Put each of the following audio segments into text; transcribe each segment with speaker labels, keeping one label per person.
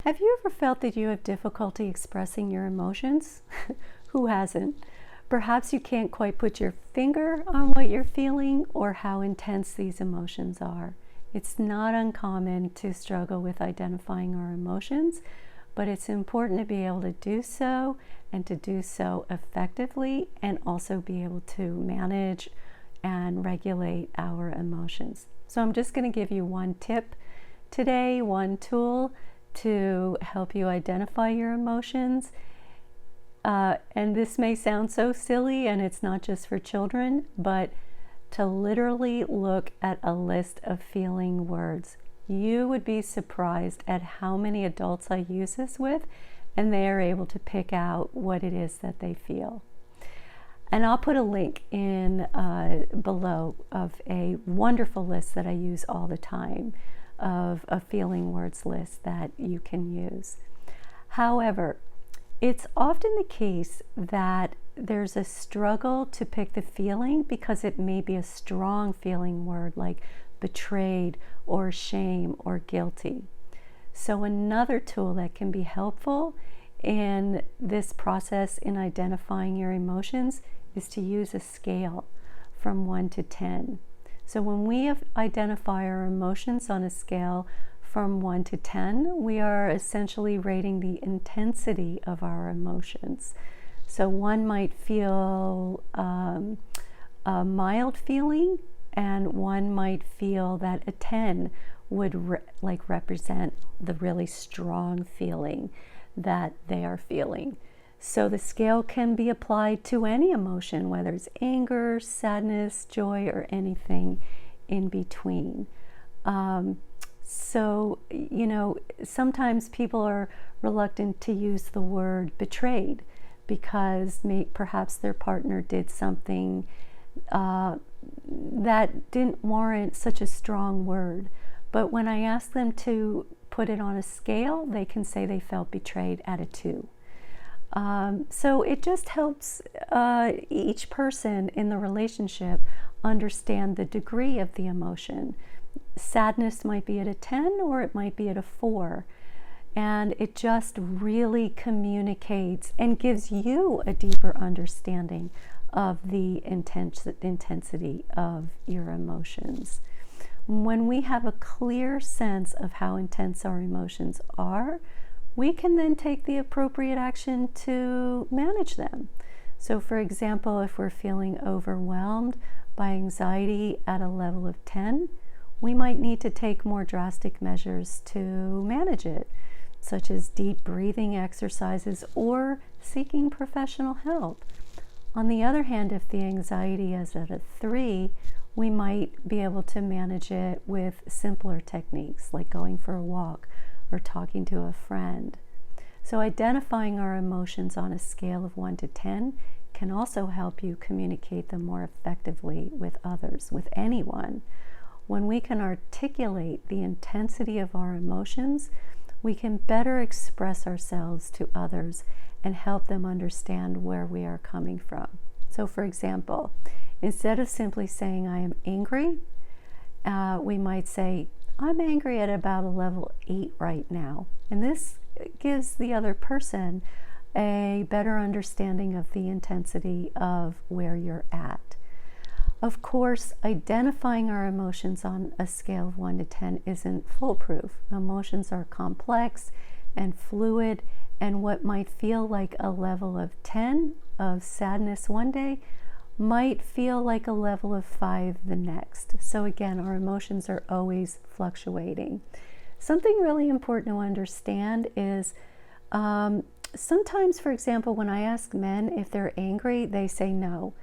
Speaker 1: Have you ever felt that you have difficulty expressing your emotions? Who hasn't? Perhaps you can't quite put your finger on what you're feeling or how intense these emotions are. It's not uncommon to struggle with identifying our emotions, but it's important to be able to do so and to do so effectively, and also be able to manage and regulate our emotions. So I'm just going to give you one tip today, one tool to help you identify your emotions. And this may sound so silly, and it's not just for children, but to literally look at a list of feeling words. You would be surprised at how many adults I use this with, and they are able to pick out what it is that they feel. And I'll put a link in below of a wonderful list that I use all the time, of a feeling words list that you can use. However, it's often the case that there's a struggle to pick the feeling because it may be a strong feeling word like betrayed or shame or guilty. So another tool that can be helpful in this process in identifying your emotions is to use a scale from 1 to 10. So when we identify our emotions on a scale from 1 to 10, we are essentially rating the intensity of our emotions. So one might feel a mild feeling, and one might feel that a 10 would represent the really strong feeling that they are feeling. So the scale can be applied to any emotion, whether it's anger, sadness, joy, or anything in between. So, sometimes people are reluctant to use the word betrayed because perhaps their partner did something that didn't warrant such a strong word. But when I ask them to put it on a scale, they can say they felt betrayed at a 2. So it just helps each person in the relationship understand the degree of the emotion. Sadness might be at a 10 or it might be at a 4. And it just really communicates and gives you a deeper understanding of the intensity of your emotions. When we have a clear sense of how intense our emotions are, we can then take the appropriate action to manage them. So for example, if we're feeling overwhelmed by anxiety at a level of 10, we might need to take more drastic measures to manage it, such as deep breathing exercises or seeking professional help. On the other hand, if the anxiety is at a 3, we might be able to manage it with simpler techniques like going for a walk or talking to a friend. So identifying our emotions on a scale of 1 to 10 can also help you communicate them more effectively with others, with anyone. When we can articulate the intensity of our emotions, we can better express ourselves to others and help them understand where we are coming from. So for example, instead of simply saying I am angry, we might say, I'm angry at about a level 8 right now. And this gives the other person a better understanding of the intensity of where you're at. Of course, identifying our emotions on a scale of 1 to 10 isn't foolproof. Emotions are complex and fluid, and what might feel like a level of 10 of sadness one day might feel like a level of 5 the next. So again, our emotions are always fluctuating. Something really important to understand is sometimes, for example, when I ask men if they're angry, they say no.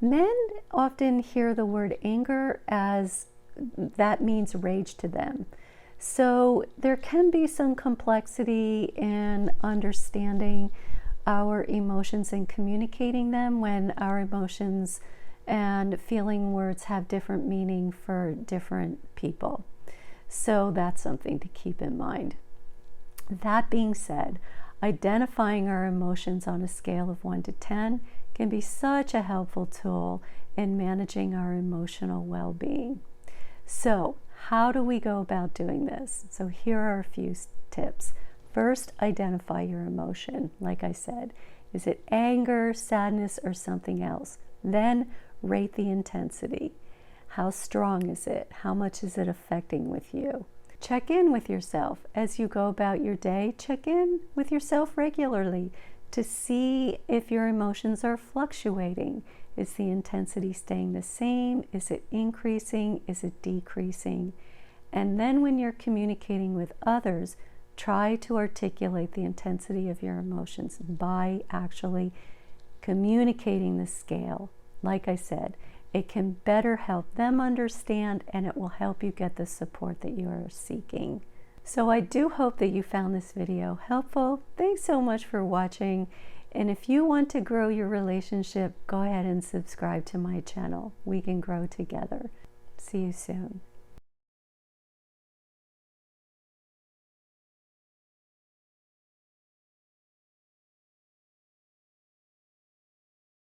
Speaker 1: Men often hear the word anger as that means rage to them. So there can be some complexity in understanding our emotions and communicating them when our emotions and feeling words have different meaning for different people. So that's something to keep in mind. That being said, identifying our emotions on a scale of 1 to 10 can be such a helpful tool in managing our emotional well-being. So how do we go about doing this? So here are a few tips. First, identify your emotion. Like I said, is it anger, sadness, or something else? Then rate the intensity. How strong is it? How much is it affecting with you? Check in with yourself as you go about your day. Check in with yourself regularly to see if your emotions are fluctuating. Is the intensity staying the same? Is it increasing? Is it decreasing? And then when you're communicating with others, try to articulate the intensity of your emotions by actually communicating the scale. Like I said, it can better help them understand, and it will help you get the support that you are seeking. So I do hope that you found this video helpful. Thanks so much for watching. And if you want to grow your relationship, go ahead and subscribe to my channel. We can grow together. See you soon.